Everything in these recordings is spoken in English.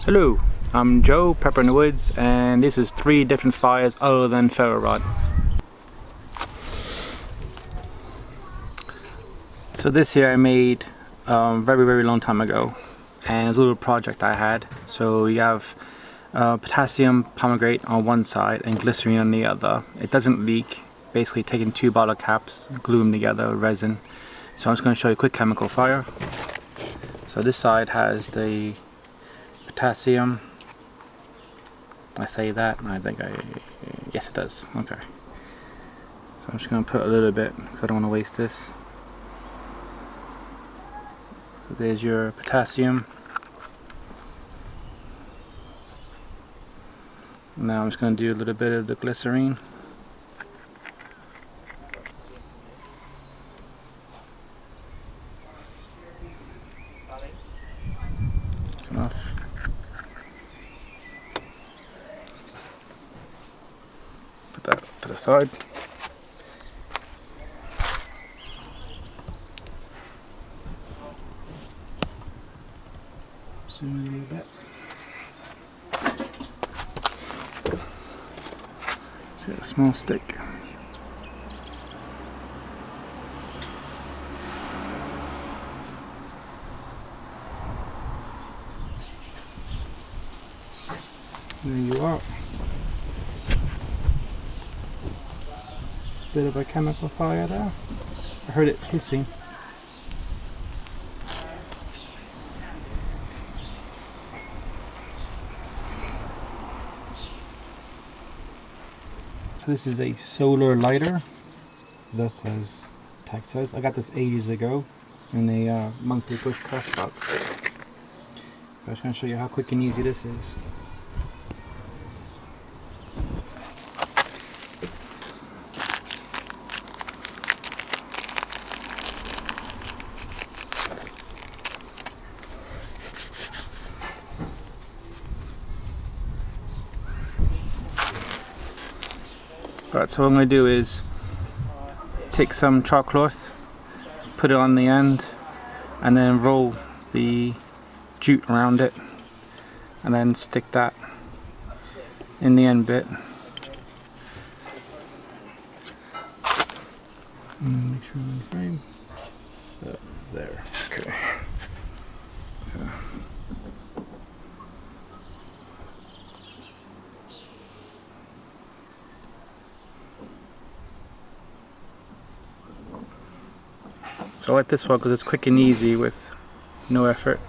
Hello, I'm Joe, Pepper in the Woods, and this is 3 different fires other than Ferro Rod. So this here I made very long time ago, and it's a little project I had. So you have potassium pomegranate on one side and glycerine on the other. It doesn't leak. Basically taking 2 bottle caps, glue them together with resin. So I'm just going to show you a quick chemical fire. So this side has the potassium. I say that, and yes it does. Okay. So I'm just going to put a little bit because I don't want to waste this. So there's your potassium. Now I'm just going to do a little bit of the glycerine. That's enough. Put that to the side. Zoom in a little bit. See a small stick. There you are. Bit of a chemical fire there. I heard it hissing. So this is a solar lighter. Thus as tag says. I got this ages ago in a monthly bushcraft box. I'm just going to show you how quick and easy this is. Alright, so what I'm going to do is take some chalk cloth, put it on the end, and then roll the jute around it, and then stick that in the end bit. Make sure I'm in frame. There. Okay. So. So I like this one because it's quick and easy with no effort.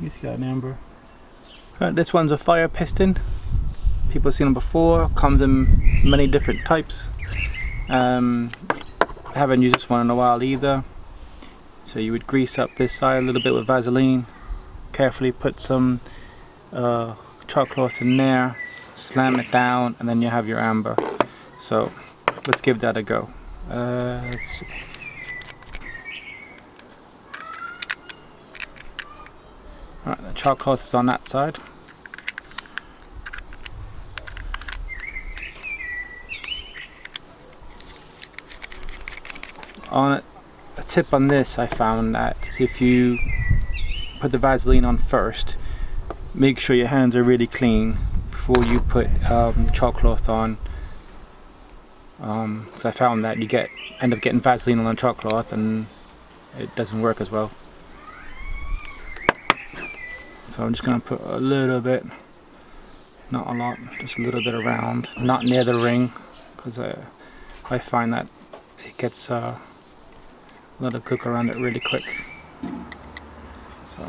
You see got an amber. This one's a fire piston. People have seen them before. Comes in many different types. I haven't used this one in a while either. So you would grease up this side a little bit with Vaseline. Carefully put some chalk cloth in there. Slam it down, and then you have your amber. So let's give that a go. Let's see. Alright, the chalk cloth is on that side. On a tip on this I found that is if you put the Vaseline on first, make sure your hands are really clean before you put chalk cloth on. So I found that you end up getting Vaseline on the chalk cloth and it doesn't work as well. So I'm just going to put a little bit, not a lot, just a little bit around, not near the ring, because I find that it gets let it cook around it really quick. So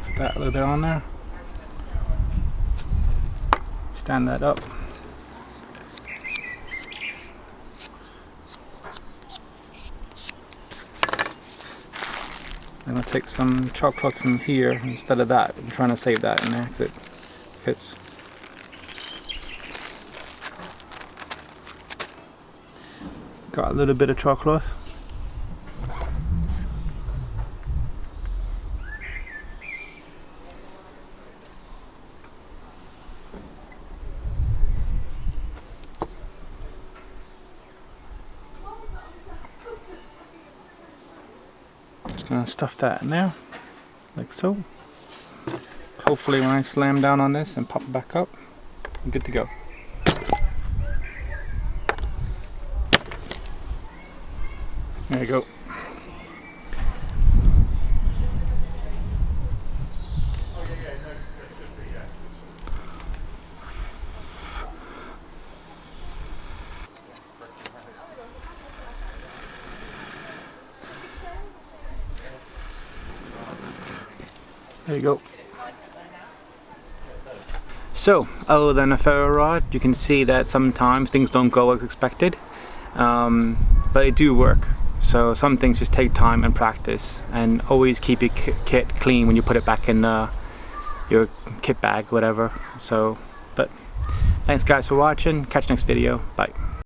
put that a little bit on there. Stand that up. I'm going to take some chalk cloth from here instead of that. I'm trying to save that in there because it fits. Got a little bit of chalk cloth. Just gonna stuff that in there, like so. Hopefully when I slam down on this and pop it back up, I'm good to go. There you go. There you go. So, other than a ferro rod, you can see that sometimes things don't go as expected, but they do work. So some things just take time and practice, and always keep your kit clean when you put it back in your kit bag, whatever. So, but thanks guys for watching. Catch you next video. Bye.